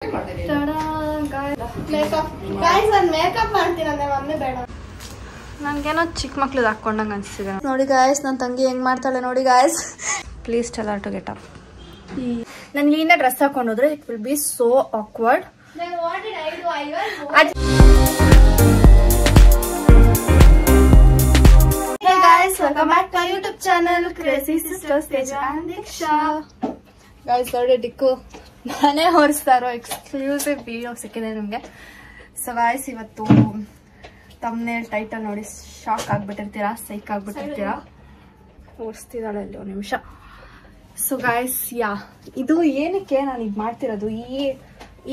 Makeup ಮಾಡ್ತೀನಿ mummy ಬೇಡ ನನ್ಗೇನೋ ಚಿಕ್ಕ ಮಕ್ಳದ್ ಹಾಕೊಂಡಂಗೆ ಅನ್ಸ್ತಿದೆ ನೋಡಿ ಗಾಯ್ಸ್. ನನ್ನ ತಂಗಿ ಹೆಂಗ್ ಮಾಡ್ತಾಳೆ ನೋಡಿ guys. Please tell her to get up. ನಾನು ಲೀನ ಡ್ರೆಸ್ ಹಾಕೊಂಡೋದ್ರೆ it will be so awkward. Hey guys, welcome back to our YouTube channel Crazy Sisters Teja and Diksha. Guys, ನೋಡಿ ಡಿಕ್ಕು ನಾನೇ ಹೊರಿಸ್ತಾ ಇರೋ ಎಕ್ಸ್ಕ್ಲೂಸಿವ್ ವಿಡಿಯೋ ಸಿಕ್ಕಿದೆ ನಿಮಗೆ. ಸೊ ಗಾಯ್ಸ್, ಇವತ್ತು thumbnail title ನೋಡಿ ಶಾಕ್ ಆಗ್ಬಿಟ್ಟಿರ್ತೀರಾ, ಸೈಕ್ ಆಗ್ಬಿಟ್ಟಿರ್ತೀರಾ. ಹೊರಿಸ್ತಿದ್ದಾಳೆ ಅಲ್ಲಿ ಒಂದು ನಿಮಿಷ. ಸೊ ಗಾಯ್ಸ್, ಇದು ಏನಕ್ಕೆ ನಾನು ಇದು ಮಾಡ್ತಿರೋದು,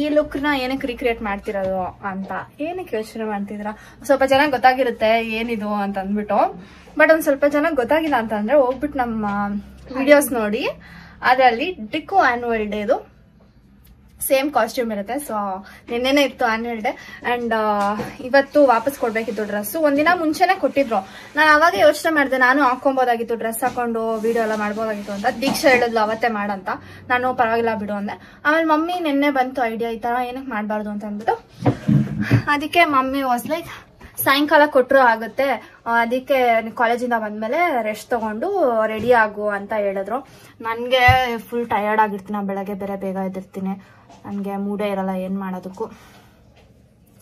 ಈ ಲುಕ್ನ ಏನಕ್ಕೆ ರೀಕ್ರಿಯೇಟ್ ಮಾಡ್ತಿರೋದು ಅಂತ ಏನಕ್ಕೆ ಯೋಚನೆ ಮಾಡ್ತಿದ್ರ? ಸ್ವಲ್ಪ ಜನ ಗೊತ್ತಾಗಿರುತ್ತೆ ಏನಿದು ಅಂತ ಅಂದ್ಬಿಟ್ಟು. ಬಟ್ ಒಂದ್ ಸ್ವಲ್ಪ ಜನ ಗೊತ್ತಾಗಿಲ್ಲ ಅಂತ ಅಂದ್ರೆ ಹೋಗ್ಬಿಟ್ಟು ನಮ್ಮ ವಿಡಿಯೋಸ್ ನೋಡಿ. ಅದರಲ್ಲಿ ಡಿಕ್ಕು ಆನ್ಯುವಲ್ ಡೇದು ಸೇಮ್ ಕಾಸ್ಟ್ಯೂಮ್ ಇರುತ್ತೆ. ಸೊ ನಿನ್ನೆನೆ ಇತ್ತು ಆನ್ಯುವಲ್ ಡೇ ಅಂಡ್ ಇವತ್ತು ವಾಪಸ್ ಕೊಡ್ಬೇಕಿತ್ತು ಡ್ರೆಸ್ಸು. ಒಂದಿನ ಮುಂಚೆನೆ ಕೊಟ್ಟಿದ್ರು. ನಾನು ಅವಾಗ ಯೋಚನೆ ಮಾಡಿದೆ, ನಾನು ಹಾಕೊಬೋದಾಗಿತ್ತು, ಡ್ರೆಸ್ ಹಾಕೊಂಡು ವಿಡಿಯೋ ಎಲ್ಲ ಮಾಡ್ಬೋದಾಗಿತ್ತು ಅಂತ. ದೀಕ್ಷಾ ಹೇಳಿದ್ಲು ಅವತ್ತೇ ಮಾಡಂತ. ನಾನು ಪರವಾಗಿಲ್ಲ ಬಿಡು ಅಂದೆ. ಆಮೇಲೆ ಮಮ್ಮಿ ನಿನ್ನೆ ಬಂತು ಐಡಿಯಾ, ಈ ತರ ಏನಕ್ಕೆ ಮಾಡಬಾರ್ದು ಅಂತ ಅಂದ್ಬಿಟ್ಟು. ಅದಕ್ಕೆ ಮಮ್ಮಿ ವಾಸ್ ಲೈಕ್, ಸಾಯಂಕಾಲ ಕೊಟ್ಟರು ಆಗುತ್ತೆ, ಅದಕ್ಕೆ ಕಾಲೇಜಿಂದ ಬಂದ್ಮೇಲೆ ರೆಸ್ಟ್ ತಗೊಂಡು ರೆಡಿ ಆಗು ಅಂತ ಹೇಳಿದ್ರು. ನನಗೆ ಫುಲ್ ಟಯರ್ಡ್ ಆಗಿರ್ತೀನಿ, ಬೆಳಗ್ಗೆ ಬೇರೆ ಬೇಗ ಎದ್ದಿರ್ತೀನಿ, ನನಗೆ ಮೂಡೇ ಇರಲ್ಲ ಏನು ಮಾಡೋದಕ್ಕೂ.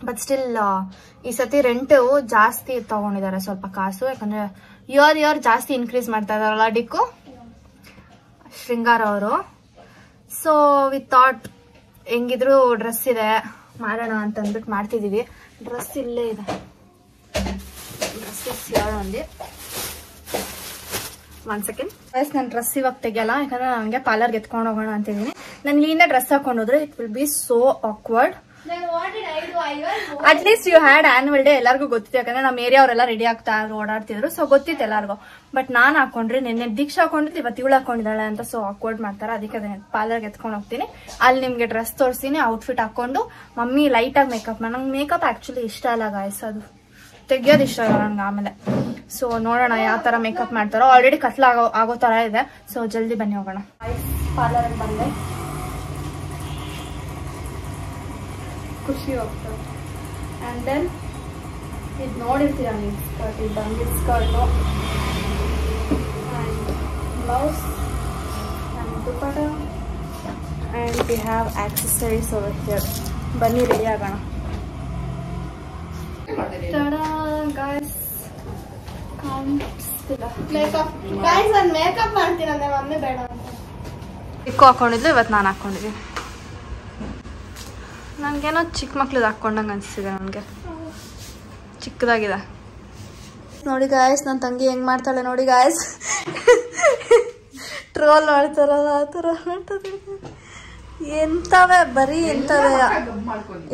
ಬಟ್ ಸ್ಟಿಲ್ ಈ ಸತಿ ರೆಂಟು ಜಾಸ್ತಿ ತಗೊಂಡಿದ್ದಾರೆ ಸ್ವಲ್ಪ ಕಾಸು. ಯಾಕಂದ್ರೆ ಇಯರ್ ಜಾಸ್ತಿ ಇನ್ಕ್ರೀಸ್ ಮಾಡ್ತಾ ಇದಾರಲ್ಲ ಡಿಕ್ಕು ಶೃಂಗಾರ ಅವರು. ಸೊ ವಿ ಥಾಟ್ ಹೆಂಗಿದ್ರು ಡ್ರೆಸ್ ಇದೆ ಮಾಡೋಣ ಅಂತ ಅಂದ್ಬಿಟ್ಟು ಮಾಡ್ತಿದೀವಿ. ಡ್ರೆಸ್ ಇಲ್ಲೇ ಇದೆ, ಡ್ರೆಸ್ ಒಂದಿ. ಒಂದ್ ಸೆಕೆಂಡ್ ಗೈಸ್, ನಾನು ಡ್ರೆಸ್ ಇವಾಗ ತೆಗಿಯಲ್ಲ, ಯಾಕಂದ್ರೆ ನನಗೆ ಪಾರ್ಲರ್ಗೆ ಎತ್ಕೊಂಡು ಹೋಗೋಣ ಅಂತಿದ್ದೀನಿ. ನಾನು ಲೀನ ಡ್ರೆಸ್ ಹಾಕೊಂಡೋದ್ರೆ it will be so awkward. At least you had annual day, ಎಲ್ಲರಿಗೂ ಗೊತ್ತಿತ್ತು. ಯಾಕಂದ್ರೆ ನಮ್ಮ ಏರಿಯಾ ಅವರೆಲ್ಲ ರೆಡಿ ಆಗ್ತಾ ಇದ್ರು, ಓಡಾಡ್ತಿದ್ರು. ಸೊ ಗೊತ್ತಿತ್ತು ಎಲ್ಲರಿಗೂ. ಬಟ್ ನಾನು ಹಾಕೊಂಡ್ರೆ ನಿನ್ನೆ ದೀಕ್ಷಾ ಹಾಕೊಂಡಿದ್ದು, ಇವತ್ತು ಇವಳು ಹಾಕೊಂಡಿದ್ದಾಳೆ ಅಂತ. ಸೊ ಆಕ್ವರ್ಡ್ ಮಾಡ್ತಾರೆ. ಅದಕ್ಕೆ ಪಾರ್ಲರ್ಗೆ ಎತ್ಕೊಂಡು ಹೋಗ್ತೀನಿ. ಅಲ್ಲಿ ನಿಮ್ಗೆ ಡ್ರೆಸ್ ತೋರಿಸ್ತೀನಿ, ಔಟ್ಫಿಟ್ ಹಾಕೊಂಡು. ಮಮ್ಮಿ ಲೈಟ್ ಆಗಿ ಮೇಕಪ್ ಮಾಡಿ, ನಂಗೆ ಮೇಕಪ್ ಆಕ್ಚುಲಿ ಇಷ್ಟ ಇಲ್ಲ ಗಾಯ್ಸ್, ಅದು ತೆಗಿಯೋದು ಇಷ್ಟ ಇಲ್ಲ ನಂಗೆ ಆಮೇಲೆ. ಸೊ ನೋಡೋಣ ಯಾವ ತರ ಮೇಕಪ್ ಮಾಡ್ತಾರೋ. ಆಲ್ರೆಡಿ ಕತ್ಲ ಆಗೋ ತರ ಇದೆ. ಸೊ ಜಲ್ದಿ ಬನ್ನಿ ಹೋಗೋಣ. ಪಾರ್ಲರ್ಗೆ ಬಂದೆ, ಖುಷಿ ಹೋಗ್ತದೆ. ಆ್ಯಂಡ್ ದೆನ್ ಇದು ನೋಡಿರ್ತೀರ ನೀವು, ಸ್ಕರ್ಟ್, ಇದು ಬಂದಿದ್ದು skirt and blouse and dupatta and we have accessories over here. ಬನ್ನಿ ರೆಡಿ ಆಗೋಣ. ಮೇಕಪ್ ಮಾಡ್ತೀನಿ ಅಂದ್ರೆ ಮಮ್ಮಿ ಬೇಡ ಅಂತ ಡಿಕ್ಕು ಹಾಕೊಂಡಿದ್ಲು, ಇವತ್ತು ನಾನು ಹಾಕೊಂಡಿದ್ದೀನಿ. ನನಗೇನೋ ಚಿಕ್ಕ ಮಕ್ಳದ್ದು ಹಾಕೊಂಡಂಗೆ ಅನಿಸ್ತಿದೆ, ನನಗೆ ಚಿಕ್ಕದಾಗಿದೆ ನೋಡಿ ಗಾಯ್ಸ್. ನನ್ನ ತಂಗಿ ಹೆಂಗ್ ಮಾಡ್ತಾಳೆ ನೋಡಿ ಗಾಯ್ಸ್. ಟ್ರೋಲ್ ಮಾಡ್ತಾರಲ್ಲ ಆ ಥರ ಮಾಡ್ತದೆ. ಎಂತವೆ ಬರೀ ಎಂತವೆ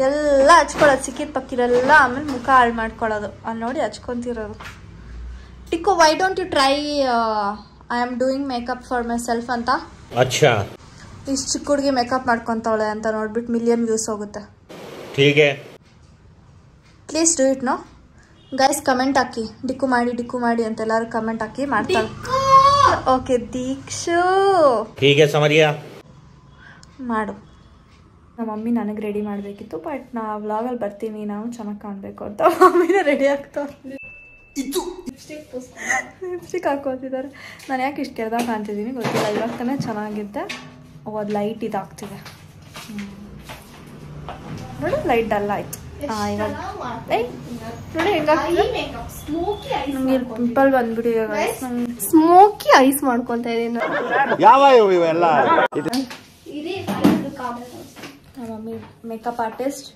ಎಲ್ಲ ಹಚ್ಕೊಳ್ಳೋದು, ಸಿಕ್ಕಿದ ಪಕ್ಕಿರೆಲ್ಲ. ಆಮೇಲೆ ಮುಖ ಹಾಳು ಮಾಡ್ಕೊಳ್ಳೋದು. ಅಲ್ಲಿ ನೋಡಿ ಹಚ್ಕೊಂತಿರೋದು. Tikku, why don't you try I am doing makeup for myself ಅಂತ. ಅಚ್ಚಾ, ಇಷ್ಟು ಚಿಕ್ಕ ಹುಡುಗಿ ಮೇಕಪ್ ಮಾಡ್ಕೊಂತವಳೆ ಅಂತ ನೋಡ್ಬಿಟ್ಟು ಮಿಲಿಯನ್ ವ್ಯೂಸ್ ಹೋಗುತ್ತೆ. Please do it no guys. Comment ಹಾಕಿ, ಡಿಕ್ಕು ಮಾಡಿ ಅಂತ ಎಲ್ಲರೂ ಕಮೆಂಟ್ ಹಾಕಿ ಮಾಡ್ತಾಳೆ. ಓಕೆ ದೀಕ್ಷು, ಮಾಡು. ನಮ್ಮ ಮಮ್ಮಿ ನನಗೆ ರೆಡಿ ಮಾಡಬೇಕಿತ್ತು, ಬಟ್ ನಾ ವ್ಲಾಗಲ್ಲಿ ಬರ್ತೀನಿ, ನಾವು ಚೆನ್ನಾಗಿ ಕಾಣಬೇಕು ಅಂತ ಮಮ್ಮಿನ ರೆಡಿ ಆಗ್ತಾವೆ. ಲಿಪ್ಸ್ಟಿಕ್ ಹಾಕೋತಿದ್ದಾರೆ. ನಾನು ಯಾಕೆ ಇಷ್ಟು ಕೆರೆದಾಗ ಕಾಣ್ತಿದ್ದೀನಿ ಗೊತ್ತಿಲ್ಲ. ಇವಾಗ ತಾನೇ ಚೆನ್ನಾಗಿದ್ದೆ, ಅದು ಲೈಟ್ ಇದಾಗ್ತಿದೆ ನೋಡಿ. ಲೈಟ್ ಡಲ್ ಆಯ್ತು. ಇವಾಗ ನೋಡಿ ಹೆಂಗಾಗ್ತಿದೆ. ನಮ್ಗೆ ಪಿಂಪಲ್ ಬಂದ್ಬಿಟ್ಟಿದೆ. ಸ್ಮೋಕಿ ಐಸ್ ಮಾಡ್ಕೊಂತ ಇದೀನಿ. Mummy makeup artist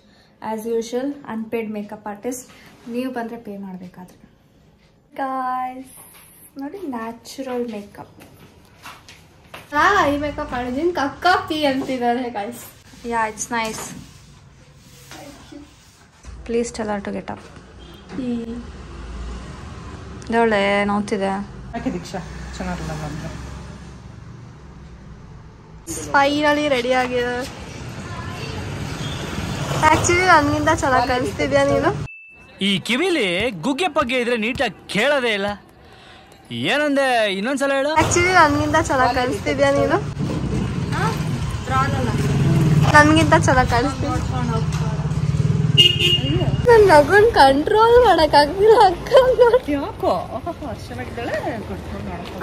as usual, unpaid makeup artist. ನೀವು ಬಂದರೆ ಪೇ ಮಾಡಬೇಕಾದ್ರೆ. ಗಾಯ್ಸ್ ನೋಡಿ, ನ್ಯಾಚುರಲ್ ಮೇಕಪ್. ಈ ಮೇಕಪ್ ಮಾಡಿದ್ದೀನಿ, ಕಕ್ಕ ಪಿ ಅಂತಿದ್ದಾರೆ guys. It's nice. Please tell her to get up. ಒಳ್ಳೆ ನೋಡ್ತಿದೆ. ಫೈನಲಿ ರೆಡಿ ಆಗಿದೆ. ಆಕ್ಚುಲಿ ನನ್ಗಿಂತ ಚೆನ್ನಾಗಿ ಕಾಣಿಸ್ತಿದ್ಯಾ ನೀನು. ಈ ಕಿವಿಲಿ ಗುಗ್ಗೆ ಪಗ್ಗೆ ಇದ್ರೆ ನೀಟಾಗಿ ಕೇಳೋದೇ ಇಲ್ಲ. ಏನಂದೆ ಇನ್ನೊಂದ್ಸಲ ಹೇಳು. ಆಕ್ಚುಲಿ ನನ್ಗಿಂತ ಚೆನ್ನಾಗಿ ಕಾಣಿಸ್ತಿದ್ಯಾ ನೀನು. ನನ್ಗಿಂತ ಚೆನ್ನಾಗಿ ಕಾಣಿಸ್ತೀನಿ. ನನ್ನ ನಗುನ್ ಕಂಟ್ರೋಲ್ ಮಾಡಕ್ಕಾಗ್ತಿಲ್ಲ ಅಕ್ಕ.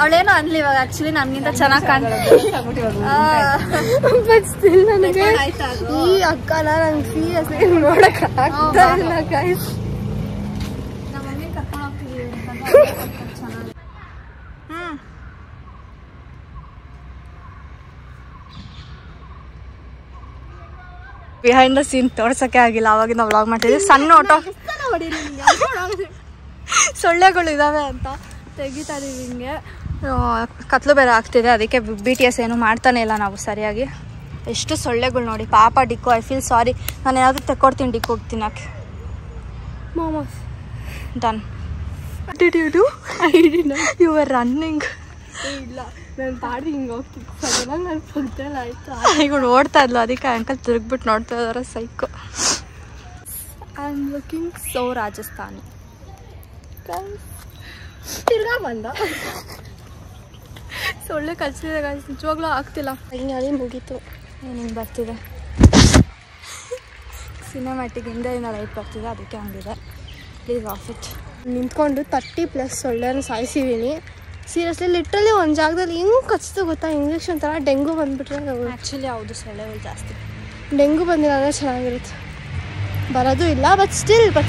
ಅವಳೇನೋ ಅನ್ಲಿ ಇವಾಗ ಆಕ್ಚುಲಿ ನನ್ಗಿಂತ ಚೆನ್ನಾಗಿ ಕಾಣಿಸ್ತೀನಿ. ನನಗೆ ಈ ಅಕ್ಕನ ನಂಗೆ ಸೀರಿಯಸ್ಲಿ ನೋಡಕ್ ಆಗ್ತಾ ಇಲ್ಲ ಗೈಸ್. ನಮ್ಮ ಮಮ್ಮಿ ಕರ್ಕೊಂಡು ಹೋಗ್ತೀವಿ ಚೆನ್ನಾಗಿ. ಬಿಹೈಂಡ್ ದ ಸೀನ್ ತೋರ್ಸಕ್ಕೆ ಆಗಿಲ್ಲ, ಅವಾಗಿಂದ ವ್ಲಾಗ್ ಮಾಡ್ತಿದ್ವಿ. ಸಣ್ಣ ಆಟೋ ಸೊಳ್ಳೆಗಳು ಇದಾವೆ ಅಂತ ತೆಗಿತಾ ಇದೀವಿ. ಹಿಂಗೆ ಕತ್ಲು ಬೇರೆ ಆಗ್ತಿದೆ, ಅದಕ್ಕೆ BTS ಏನು ಮಾಡ್ತಾನೆ ಇಲ್ಲ ನಾವು ಸರಿಯಾಗಿ. ಎಷ್ಟು ಸೊಳ್ಳೆಗಳು ನೋಡಿ ಪಾಪ. Dikku I feel sorry. ನಾನು ಏನಾದರೂ ತೆಕ್ಕೊಡ್ತೀನಿ ಡಿಕ್ಕು ಹೋಗ್ತೀನಕ್ಕೆ. Momos done. Did you do? You are running. ಇಲ್ಲ ನಾನು ಪಾಡಿ ಹಿಂಗೆ ಹೋಗ್ತಿದ್ದೆ, ಸಡನ್ನಾಗಿ ನಾನು ಪಕ್ಕದಲ್ಲಿ ಆಯಿತು. ಈಗ ಓಡ್ತಾ ಇದ್ಲು, ಅದಕ್ಕೆ ಅಂಕಲ್ ತಿರುಗ್ಬಿಟ್ಟು ನೋಡ್ತಾ ಇದ್ದಾರೆ. Psycho. I am looking so Rajasthani. ತಿರ್ಗಾ ಬಂದ ಸೊಳ್ಳೆ ಕಚ್ಚಿದೆ ಗಾಯ್ಸ್, ನಿಜವಾಗ್ಲೂ ಆಗ್ತಿಲ್ಲ. ಹಿಂಗೆ ಮುಗೀತು. ಏನಿಂಗೆ ಬರ್ತಿದೆ ಸಿನಿಮ್ಯಾಟಿಕ್ ಹಿಂದೆಯಿಂದ ಲೈಟ್ ಬರ್ತಿದೆ, ಅದಕ್ಕೆ ಹಂಗಿದೆ. Please off it. ನಿಂತ್ಕೊಂಡು 30+ ಸೊಳ್ಳೆನ ಸಾಯಿಸಿದ್ದೀನಿ ಸೀರಿಯಸ್ಲಿ. ಲಿಟ್ರಲಿ ಒಂದು ಜಾಗದಲ್ಲಿ ಹಿಂಗೆ ಕಚ್ತು ಗೊತ್ತಾ, ಇಂಜೆಕ್ಷನ್ ಥರ. ಡೆಂಗು ಬಂದುಬಿಟ್ರೆ ಆ್ಯಕ್ಚುಲಿ ಹೌದು ಸೊಳ್ಳೆಗಳು ಜಾಸ್ತಿ. ಡೆಂಗು ಬಂದಿಲ್ಲ ಅಂದರೆ ಚೆನ್ನಾಗಿರುತ್ತೆ. ಬರೋದು ಇಲ್ಲ, ಬಟ್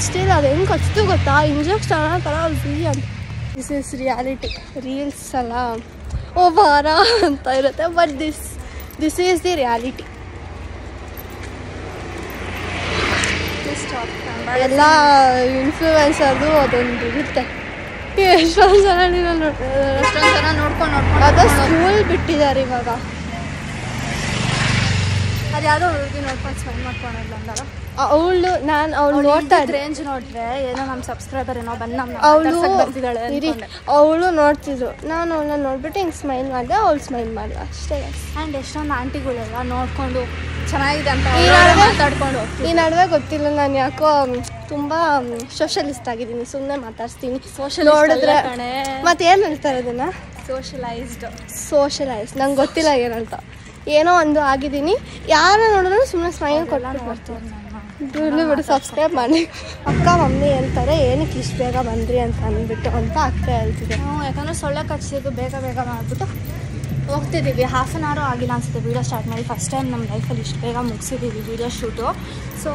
ಸ್ಟಿಲ್ ಅದು ಹೆಂಗೆ ಕಚ್ತು ಗೊತ್ತಾ, ಇಂಜೆಕ್ಷನ್ ಥರ ಫ್ರೀ ಅಂತ. This is reality. ರೀಲ್ಸ್ ಎಲ್ಲ ಓ ವಾರ ಅಂತ ಇರುತ್ತೆ, but this is the reality. ಎಲ್ಲ ಇನ್ಫ್ಲೂಯೆನ್ಸರ್ದು ಅದೊಂದು ಇರುತ್ತೆ. ಎಷ್ಟೊಂದು ಜನ ನೋಡ್ಕೊಂಡು ಅದು ಸ್ಕೂಲ್ ಬಿಟ್ಟಿದ್ದಾರೆ ಇವಾಗ. ಅದು ಯಾವುದೋ ಹುಡುಗಿ ನೋಡ್ಕೊಂಡು ಸ್ಮೈಲ್ ಮಾಡ್ಕೊಳಲ್ಲ ಅಂದಲ್ಲ ಅವಳು. ಅವಳು ನೋಡ್ತಾ ಇದ್ದ ರೇಂಜ್ ನೋಡ್ರೆ ಏನೋ ನಮ್ಮ ಸಬ್ಸ್ಕ್ರೈಬರ್ ಏನೋ ಬಂದು ಬರ್ತಿದ್ದಾಳೆ. ಅವಳು ನೋಡ್ತಿದ್ರು, ನಾನು ಅವಳನ್ನ ನೋಡ್ಬಿಟ್ಟು ಹಿಂಗೆ ಸ್ಮೈಲ್ ಮಾಡಿದೆ, ಅವಳು ಸ್ಮೈಲ್ ಮಾಡಿದೆ ಅಷ್ಟೇ. ಆ್ಯಂಡ್ ಎಷ್ಟೊಂದು ಆಂಟಿಗಳೆಲ್ಲ ನೋಡ್ಕೊಂಡು ಚೆನ್ನಾಗಿದೆ ಅಂತ ಮಾತಾಡ್ಕೊಂಡು ಹೋಗ್ತೀನಿ. ಈ ನಡುವೆ ಗೊತ್ತಿಲ್ಲ, ನಾನು ಯಾಕೋ ತುಂಬ ಸೋಷಲಿಸ್ಟ್ ಆಗಿದ್ದೀನಿ, ಸುಮ್ಮನೆ ಮಾತಾಡ್ತೀನಿ. ನೋಡಿದ್ರೆ ಮತ್ತೆ ಏನು ಹೇಳ್ತಾರೆ ಅದನ್ನು? ಸೋಷಲೈಸ್ಡ್ ನಂಗೆ ಗೊತ್ತಿಲ್ಲ ಏನಂತ. ಏನೋ ಒಂದು ಆಗಿದ್ದೀನಿ, ಯಾರು ನೋಡಿದ್ರು ಸುಮ್ಮನೆ ಸ್ಮೈಲ್ ಕೊಟ್ಟು ಬರ್ತೀನಿ. ಬಿಡು ಸಬ್ಸ್ಕ್ರೈಬ್ ಮಾಡಿ. ಅಕ್ಕ ಮಮ್ಮಿ ಹೇಳ್ತಾರೆ ಏನಕ್ಕೆ ಇಷ್ಟು ಬೇಗ ಬಂದ್ರಿ ಅಂತ ಅಂದ್ಬಿಟ್ಟು ಅಂತ ಅಕ್ಕ ಹೇಳ್ತಿದ್ದೆ. ಯಾಕಂದರೆ ಸೊಳ್ಳೆ ಕಚ್ಚಿದ್ದು ಬೇಗ ಮಾಡಿಬಿಟ್ಟು ಹೋಗ್ತಿದ್ದೀವಿ. 1/2 hour ಆಗಿಲ್ಲ ಅನಿಸುತ್ತೆ ವೀಡಿಯೋ ಸ್ಟಾರ್ಟ್ ಮಾಡಿ. ಫಸ್ಟ್ ಟೈಮ್ ನಮ್ಮ ಲೈಫಲ್ಲಿ ಇಷ್ಟು ಬೇಗ ಮುಗಿಸಿದ್ದೀವಿ ವೀಡಿಯೋ ಶೂಟು. ಸೊ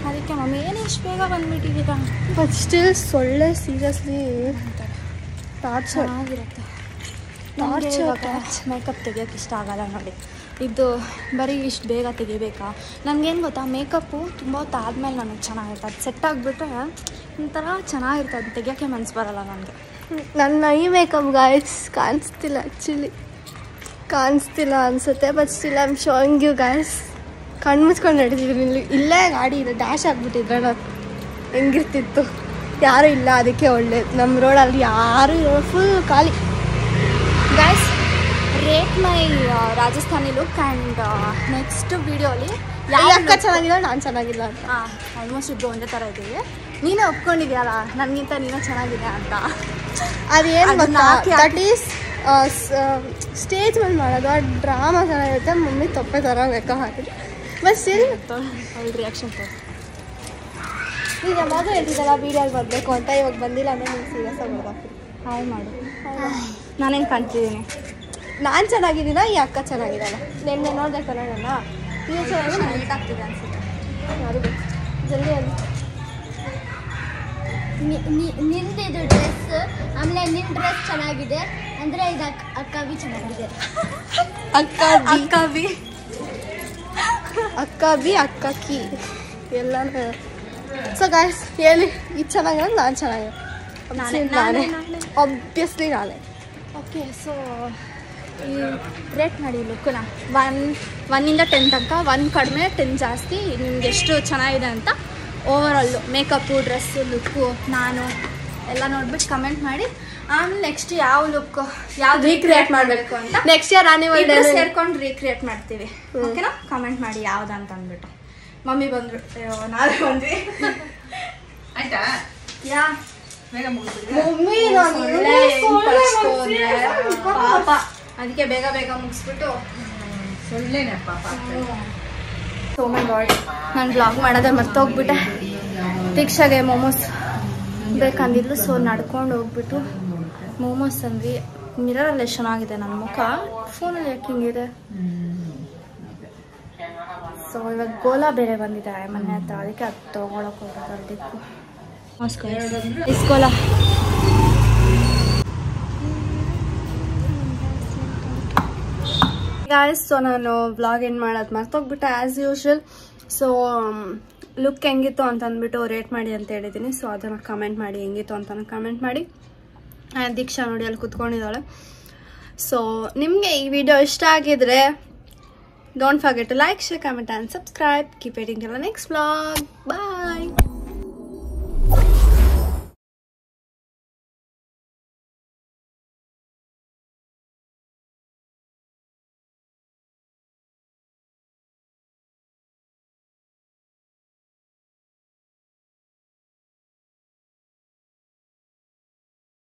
ಅದಕ್ಕೆ ಮಮ್ಮಿ ಏನು ಇಷ್ಟು ಬೇಗ ಬಂದುಬಿಟ್ಟಿದ್ದೀರ. ಬಟ್ ಸ್ಟಿಲ್ ಸೊಳ್ಳೆ ಸೀರಿಯಸ್ಲಿ ಟಾರ್ಚರ್ ಆಗಿರುತ್ತೆ. ಮೇಕಪ್ ತೆಗಿಯೋಕ್ಕೆ ಇಷ್ಟ ಆಗಲ್ಲ ನೋಡಿ. ಇದು ಬರೀ ಇಷ್ಟು ಬೇಗ ತೆಗಿಬೇಕಾ? ನನಗೇನು ಗೊತ್ತಾ, ಮೇಕಪ್ಪು ತುಂಬ ಹೊತ್ತು ಆದಮೇಲೆ ನನಗೆ ಚೆನ್ನಾಗಿರುತ್ತೆ. ಅದು ಸೆಟ್ ಆಗಿಬಿಟ್ರೆ ಒಂಥರ ಚೆನ್ನಾಗಿರುತ್ತೆ, ಅದು ತೆಗಿಯೋಕ್ಕೆ ಮನಸ್ಸು ಬರೋಲ್ಲ ನನಗೆ. ನನ್ನ ಈ ಮೇಕಪ್ ಗಾಯ್ಸ್ ಕಾಣಿಸ್ತಿಲ್ಲ, ಆ್ಯಕ್ಚುಲಿ ಕಾಣಿಸ್ತಿಲ್ಲ ಅನಿಸುತ್ತೆ, but still I am showing you guys. ಕಣ್ಣು ಮುಚ್ಕೊಂಡು ನಡೀತಿದ್ರು. ಇಲ್ಲೇ ಗಾಡಿ ಇದೆ, ಡ್ಯಾಶ್ ಆಗಿಬಿಟ್ಟಿದ್ರೆ ನಾನು ಹೆಂಗಿರ್ತಿತ್ತು. ಯಾರೂ ಇಲ್ಲ, ಅದಕ್ಕೆ ಒಳ್ಳೇದು. ನಮ್ಮ ರೋಡಲ್ಲಿ ಯಾರೂ ಇರೋ ಫುಲ್ ಖಾಲಿ. Guys rate my Rajasthani look. And next ವಿಡಿಯೋಲಿ ಯಾವ ಅಕ್ಕ ಚೆನ್ನಾಗಿಲ್ಲ, ನಾನು ಚೆನ್ನಾಗಿಲ್ಲ ಅಂತ. ಆಲ್ಮೋಸ್ಟ್ ಇಬ್ಬರು ಒಂದೇ ಥರ ಇದ್ದೀವಿ. ನೀನೇ ಒಪ್ಕೊಂಡಿದ್ಯಲ್ಲ ನನಗಿಂತ ನೀನು ಚೆನ್ನಾಗಿದೆ ಅಂತ. ಅದೇನು ಗೊತ್ತಾ, ದಟ್ ಈಸ್ ಸ್ಟೇಜ್ ಮೇಲೆ ಮಾಡೋದು. ಆ ಡ್ರಾಮಾ ಚೆನ್ನಾಗಿರುತ್ತೆ. ಮಮ್ಮಿ ತೊಪ್ಪೆ ಥರ ಲೆಕ್ಕ ಹಾಕಿದ್ರು. ಬಟ್ ಸ್ಟಿಲ್ ಅವ್ಳ ರಿಯಾಕ್ಷನ್ ತೋರಿಸಿ. ಈಗ ಯಾವಾಗ ಹೇಳ್ತಿದ್ದಲ್ಲ ವೀಡಿಯೋಲ್ಲಿ ಬರಬೇಕು ಅಂತ, ಇವಾಗ ಬಂದಿಲ್ಲ ಅಂದರೆ ನೀವು ಸೀರಿಯಸ್ ಆಗಿ ಬರ್ದಾಕ್ತೀವಿ. ಹಾಯ್ ಮಾಡು. ನಾನೇನು ಕಾಣ್ತಿದ್ದೀನಿ? ನಾನು ಚೆನ್ನಾಗಿದ್ದೀನ, ಈ ಅಕ್ಕ ಚೆನ್ನಾಗಿರಲ್ಲ. ನೆನ್ನೆ ನೋಡಿದೆ ಕನ್ನಡನ, ನೀವು ಚೆನ್ನಾಗಿ ಲೇಟ್ ಆಗ್ತಿದೆ ಅನ್ಸುತ್ತೆ. ಯಾರು ಬೇಕು ಜಲ್ದಿ ಅಲ್ಲಿ. ನಿಂದಿದು ಡ್ರೆಸ್, ಆಮೇಲೆ ನಿನ್ನ ಡ್ರೆಸ್ ಚೆನ್ನಾಗಿದೆ ಅಂದರೆ ಇದು ಅಕ್ಕ ಬಿ ಚೆನ್ನಾಗಿದೆ. ಅಕ್ಕ ಕಿ ಎಲ್ಲನೂ. ಸೊ ಗಾಯ್ಸ್ ಹೇಳಿ, ಇದು ಚೆನ್ನಾಗಿದೆ, ನಾನು ಚೆನ್ನಾಗಿದೆ. ನಾನೇ ಆಬ್ವಿಯಸ್ಲಿ ನಾನೇ. ಓಕೆ, ಸೊ ಈ ರೇಟ್ ಮಾಡಿ ಲುಕ್ಕನ್ನ 1 10 ತನಕ. 1 ಕಡಿಮೆ, 10 ಜಾಸ್ತಿ. ನಿಮ್ಗೆ ಎಷ್ಟು ಚೆನ್ನಾಗಿದೆ ಅಂತ ಓವರಾಲು ಮೇಕಪ್ಪು, ಡ್ರೆಸ್ಸು, ಲುಕ್ಕು ನಾನು ಎಲ್ಲ ನೋಡ್ಬಿಟ್ಟು ಕಮೆಂಟ್ ಮಾಡಿ. ಆಮೇಲೆ ನೆಕ್ಸ್ಟ್ ಯಾವ ಲುಕ್ ಯಾವ್ದು ರೀಕ್ರಿಯೇಟ್ ಮಾಡಬೇಕು ಅಂತ ನೆಕ್ಸ್ಟ್ ಇಯರ್ ಆನಿವರ್ಸರಿ ಸೇರ್ಕೊಂಡು ರೀಕ್ರಿಯೇಟ್ ಮಾಡ್ತೀವಿ. ಓಕೆನಾ? ಕಮೆಂಟ್ ಮಾಡಿ ಯಾವ್ದು ಅಂತ ಅಂದ್ಬಿಟ್ಟು. ಮಮ್ಮಿ ಬಂದ್ರು, ನಾವೇ ಬಂದ್ವಿ. ಆಯ್ತಾ? ಯಾ ಮಮ್ಮಿ ಪಾಪ, ಅದಕ್ಕೆ ಬೇಗ ಮುಗಿಸ್ಬಿಟ್ಟು. ಸೊಳ್ಳೆನೆ ಪಾಪ. ಸೋ ಮೈ ಗಾಡ್, ನಾನು ಬ್ಲಾಗ್ ಮಾಡೋದೇ ಮರ್ತೋಗ್ಬಿಟ್ಟೆ. ದೀಕ್ಷಾಗೆ ಮೋಮೋಸ್ ಬೇಕಂದಿದ್ಲು, ಸೊ ನಡ್ಕೊಂಡು ಹೋಗ್ಬಿಟ್ಟು ಮೋಮೋಸ್ ಅಂದ್ವಿ. ಮಿರರಲ್ಲಿ ಎಷ್ಟು ಚೆನ್ನಾಗಿದೆ ನನ್ನ ಮುಖ, ಫೋನಲ್ಲಿ ಯಾಕೆ ಹಿಂಗಿದೆ. ಸೊ ಇವಾಗ ಗೋಲಾ ಬೇರೆ ಬಂದಿದೆ ಮನೆ ಹತ್ರ, ಅದಕ್ಕೆ ಅದು ತೊಗೊಳಕ್ಕೆ ಹೋಗೋದು. ಅದಕ್ಕೂ ಇಸ್ಕೋಲಾ ಗಾಯ್ಸ್. ಸೊ ನಾನು ವ್ಲಾಗ್ ಏನು ಮಾಡೋದು ಮರ್ತೋಗ್ಬಿಟ್ಟೆ ಆ್ಯಸ್ ಯೂಶ್ವಲ್. ಸೊ ಲುಕ್ ಹೆಂಗಿತ್ತು ಅಂತ ಅಂದ್ಬಿಟ್ಟು ರೇಟ್ ಮಾಡಿ ಅಂತ ಹೇಳಿದ್ದೀನಿ. ಸೊ ಅದನ್ನು ಕಮೆಂಟ್ ಮಾಡಿ, ಹೆಂಗಿತ್ತು ಅಂತ ಕಮೆಂಟ್ ಮಾಡಿ. ದೀಕ್ಷಾ ನೋಡಿ ಅಲ್ಲಿ ಕುತ್ಕೊಂಡಿದ್ದಾಳೆ. ಸೊ ನಿಮಗೆ ಈ ವಿಡಿಯೋ ಇಷ್ಟ ಆಗಿದ್ರೆ don't forget to like, share, comment and subscribe. Keep waiting for the next vlog. Bye.